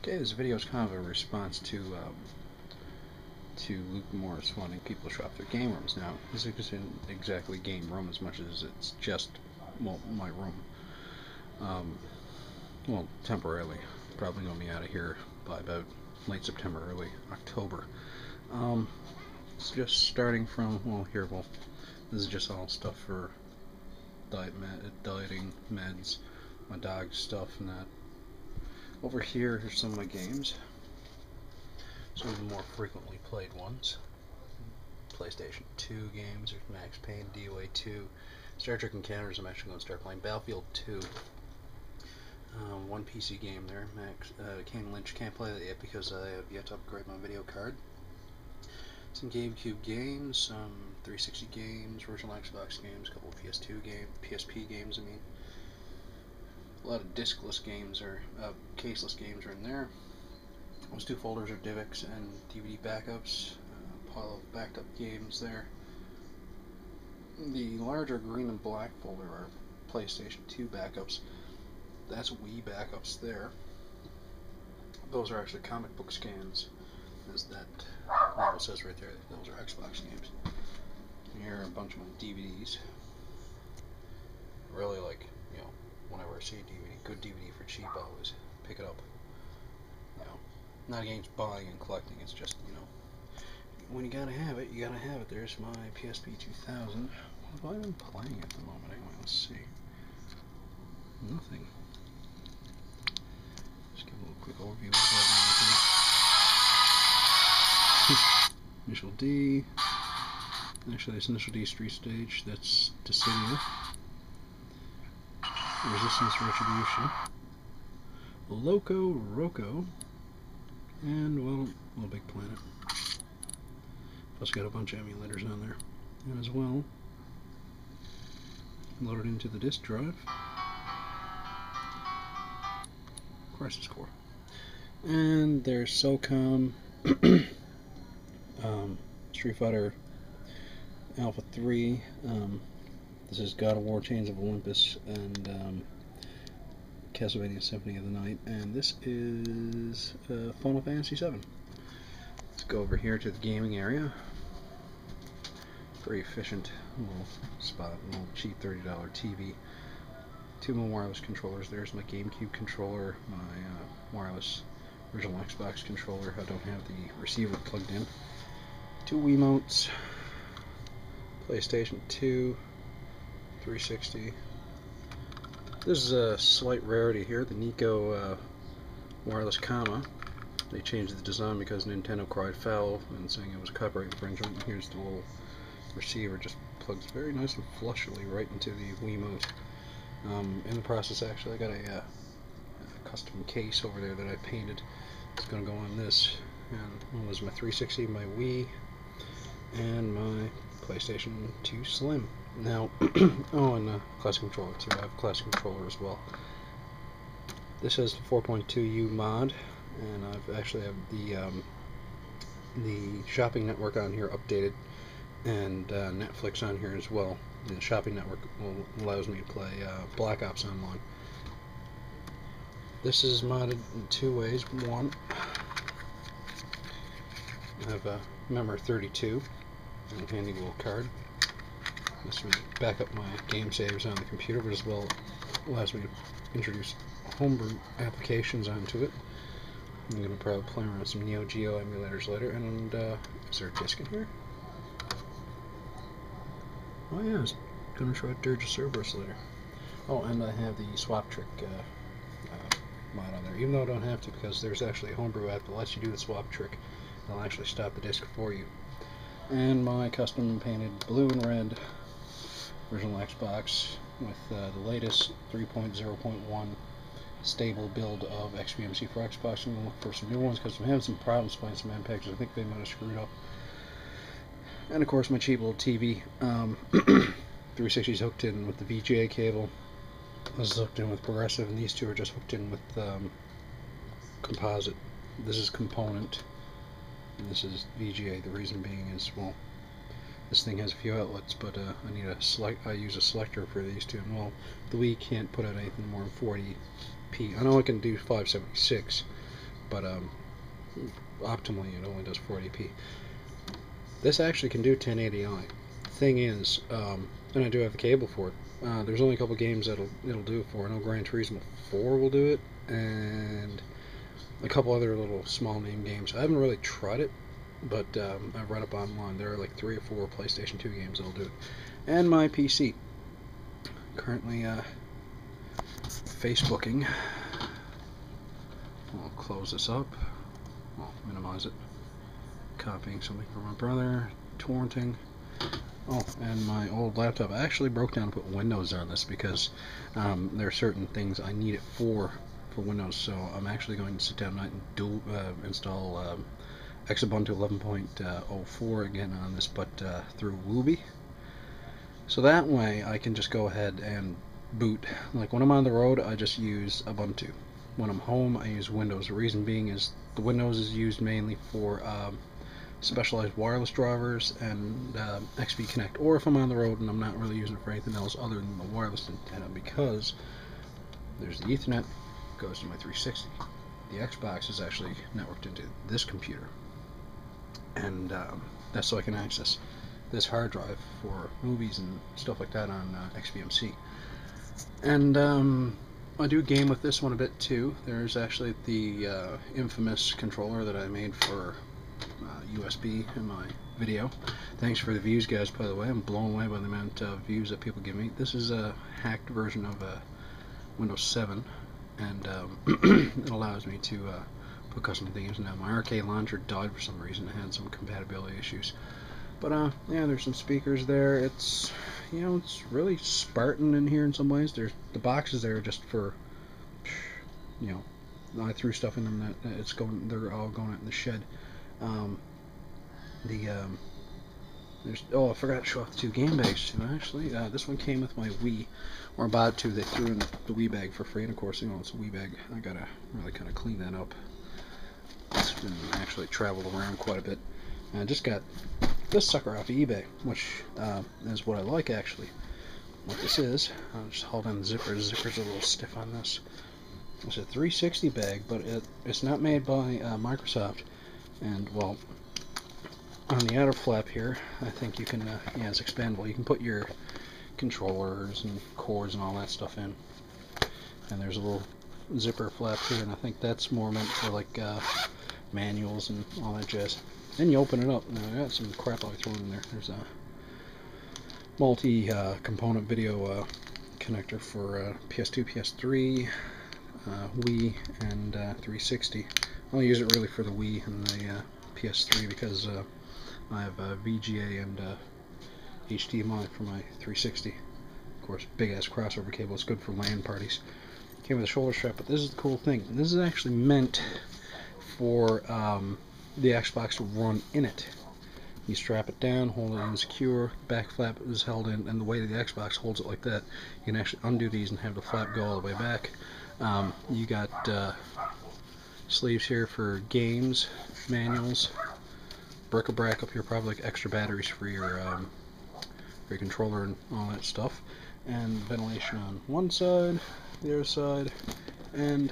Okay, this video is kind of a response to lukemorse1's and people shop their game rooms. Now, this isn't exactly game room as much as it's just, well, my room. Well, temporarily. Probably gonna be out of here by about late September, early October. It's just starting from, this is just all stuff for dieting, meds, my dog's stuff and that. Over here are some of my games. Some of the more frequently played ones. PlayStation 2 games, there's Max Payne, DOA 2, Star Trek Encounters. I'm actually going to start playing Battlefield 2. One PC game there, King Lynch. Can't play that yet because I have yet to upgrade my video card. Some GameCube games, some 360 games, original Xbox games, a couple of PS2 games, PSP games. I mean, a lot of discless games or caseless games are in there. Those two folders are DivX and DVD backups. Pile of backed up games there. The larger green and black folder are PlayStation 2 backups. That's Wii backups there. Those are actually comic book scans, as that label says right there. Those are Xbox games. And here are a bunch of my DVDs. Really, like, whenever I see a DVD, good DVD for cheap, I always pick it up. Not against buying and collecting, it's just, when you gotta have it, you gotta have it. There's my PSP 2000. What have I been playing at the moment? Anyway, let's see. Nothing. Just give a little quick overview of that. Initial D. Actually, it's Initial D Street Stage. That's Dissidia. Resistance Retribution. Loco Roco. And, well, Little Big Planet. Plus got a bunch of emulators on there. And as well, loaded into the disk drive, Crisis Core. And there's SOCOM, Street Fighter Alpha 3, this is God of War Chains of Olympus, and Castlevania Symphony of the Night, and this is Final Fantasy VII. Let's go over here to the gaming area. Very efficient little spot, little cheap $30 TV. Two more wireless controllers. There's my GameCube controller, my wireless original Xbox controller. I don't have the receiver plugged in. Two Wiimotes, PlayStation 2, 360. This is a slight rarity here, the Nico wireless comma. They changed the design because Nintendo cried foul and saying it was a copyright infringement. Here's the little receiver, just plugs very nice and flushly right into the Wiimote. In the process, actually, I got a custom case over there that I painted. It's going to go on this. And one was my 360, my Wii, and my PlayStation 2 Slim. Now, oh, and classic controller too. I have a classic controller as well. This has the 4.2U mod, and I've actually have the shopping network on here updated, and Netflix on here as well. The shopping network allows me to play Black Ops Online. This is modded in two ways. One, I have a Memory 32, and a handy little card. This would back up my game saves on the computer, but as well allows me to introduce homebrew applications onto it. I'm going to probably play around with some Neo Geo emulators later. And is there a disc in here? Oh yeah, I was going to try Dirge of Cerberus later. Oh, and I have the Swap Trick mod on there, even though I don't have to, because there's actually a homebrew app that lets you do the Swap Trick. It'll actually stop the disc for you. And my custom painted blue and red original Xbox with the latest 3.0.1 stable build of XBMC for Xbox. I'm going to look for some new ones because I'm having some problems playing some MPEGs. I think they might have screwed up. And of course my cheap little TV. 360 is hooked in with the VGA cable. This is hooked in with Progressive, and these two are just hooked in with composite. This is component, and this is VGA. The reason being is, well, this thing has a few outlets, but I use a selector for these two, and well, the Wii can't put out anything more than 40p. I know I can do 576, but optimally it only does 480p. This actually can do 1080i. Thing is, and I do have the cable for it. There's only a couple games it'll do it for. I know Gran Turismo 4 will do it, and a couple other little small name games. I haven't really tried it, but I've read up online. There are like 3 or 4 PlayStation 2 games that'll do it. And my PC. Currently Facebooking. I'll close this up. I'll minimize it. Copying something from my brother. Torrenting. Oh, and my old laptop. I actually broke down to put Windows on this because there are certain things I need it for Windows. So I'm actually going to sit down tonight and install Xubuntu 11.04 again on this, but through Wooby. So that way I can just go ahead and boot. Like when I'm on the road, I just use Ubuntu. When I'm home, I use Windows. The reason being is the Windows is used mainly for specialized wireless drivers and XP Connect, or if I'm on the road and I'm not really using it for anything else other than the wireless antenna, because there's the Ethernet goes to my 360. The Xbox is actually networked into this computer, and that's so I can access this hard drive for movies and stuff like that on XBMC. And I do game with this one a bit too. There's actually the infamous controller that I made for USB in my video. Thanks for the views, guys, by the way. I'm blown away by the amount of views that people give me. This is a hacked version of Windows 7, and it allows me to put custom things. Now my arcade launcher died for some reason. It had some compatibility issues. But yeah, there's some speakers there. It's, you know, it's really Spartan in here in some ways. There's the boxes there just for, you know, I threw stuff in them that it's going. They're all going out in the shed. There's, oh, I forgot to show off the 2 game bags too. Actually, this one came with my Wii, or about to. They threw in the Wii bag for free, and of course, you know, it's a Wii bag. I gotta really kind of clean that up. It's been actually traveled around quite a bit. And I just got this sucker off of eBay, which is what I like actually. What this is, I'll just hold on the zipper. The zipper's a little stiff on this. It's a 360 bag, but it's not made by Microsoft. And well, on the outer flap here, I think you can, yeah, it's expandable. You can put your controllers and cords and all that stuff in. And there's a little zipper flap here, and I think that's more meant for like manuals and all that jazz. Then you open it up. Now I got some crap I thrown in there. There's a multi-component video connector for PS2, PS3, Wii, and 360. I'll use it really for the Wii and the PS3 because I have VGA and HDMI for my 360. Of course, big ass crossover cable. It's good for LAN parties. Came with a shoulder strap, but this is the cool thing. This is actually meant for the Xbox to run in it. You strap it down, hold it in secure, back flap is held in, and the way the Xbox holds it like that, you can actually undo these and have the flap go all the way back. You got sleeves here for games, manuals, bric-a-brac up here, probably like extra batteries for your controller and all that stuff, and ventilation on one side, the other side, and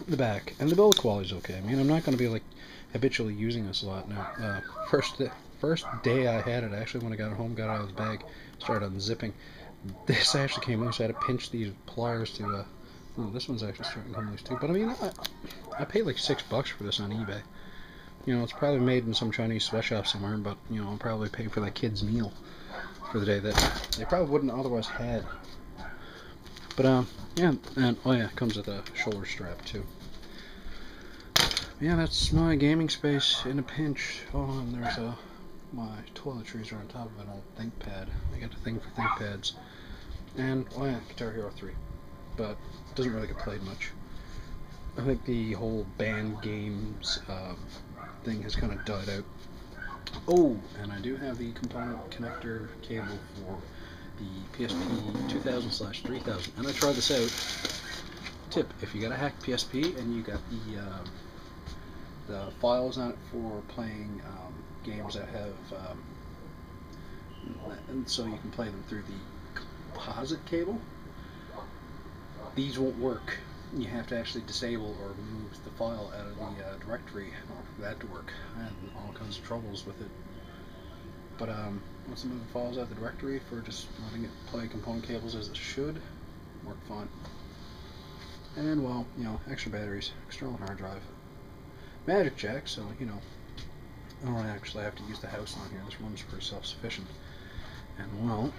the back. And the build quality is okay. I mean, I'm not going to be like habitually using this a lot now. First day I had it, actually, when I got it home, got it out of the bag, started unzipping. This actually came loose. I had to pinch these pliers to. Oh, this one's actually starting to come loose too. But I mean, I paid like $6 for this on eBay. You know, it's probably made in some Chinese sweatshop somewhere, but you know, I'll probably pay for that kid's meal for the day that they probably wouldn't otherwise had. But yeah, and oh yeah, it comes with a shoulder strap too. Yeah, that's my gaming space in a pinch. Oh, and there's my toiletries are on top of an old ThinkPad. I got a thing for ThinkPads. And oh yeah, Guitar Hero 3, but it doesn't really get played much. I think the whole band games thing has kind of died out. Oh, and I do have the component connector cable for the PSP 2000/3000, and I tried this out. Tip: if you got a hacked PSP and you got the files on it for playing games that have, and so you can play them through the composite cable, these won't work you have to actually disable or remove the file out of the directory for that to work. I had all kinds of troubles with it. But once I move the files out of the directory for just letting it play component cables as it should, work fine. And well, you know, extra batteries, external hard drive, magic jack, so you know, I don't actually have to use the house on here. This room's pretty self-sufficient. And well,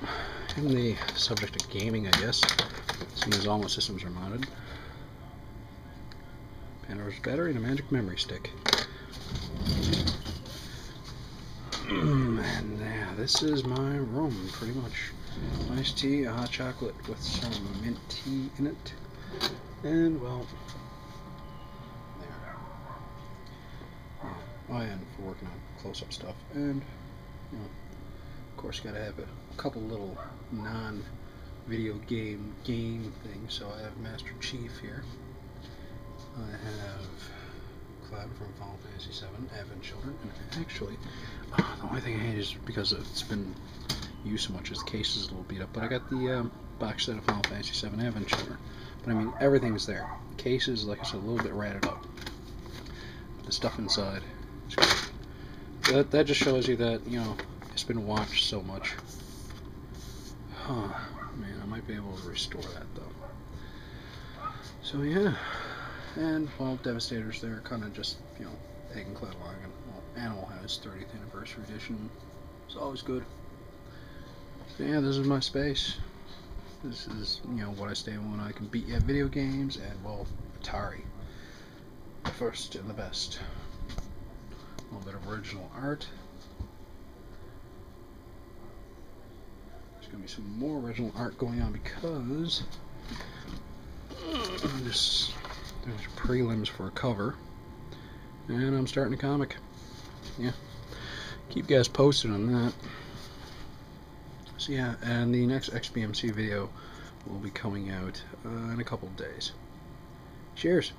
in the subject of gaming, I guess, seeing as all my systems are mounted, Pandora's battery and a magic memory stick. And yeah, this is my room, pretty much. Iced tea, a hot chocolate with some mint tea in it. And well, there. Oh, and for working on close-up stuff. And, you know, of course, you gotta have a couple little non-video game things. So I have Master Chief here. I have Cloud from Final Fantasy VII, Advent Children, and actually, the only thing I hate is because it's been used so much, is the case is a little beat up. But I got the box set of Final Fantasy VII, Advent Children. But I mean, everything's there. The case is, like I said, a little bit ratted up. But the stuff inside is great. That just shows you that, you know, it's been watched so much. Huh, man, I might be able to restore that though. So yeah. And, well, Devastator's there, kind of just, you know, taking Cloud along. And, well, Animal House 30th Anniversary Edition. It's always good. So, yeah, this is my space. This is, you know, what I stay when I can beat you at video games, and, well, Atari. The first and the best. A little bit of original art. There's going to be some more original art going on because there's prelims for a cover, and I'm starting a comic. Yeah, keep you guys posted on that. So yeah, and the next XBMC video will be coming out in a couple of days. Cheers.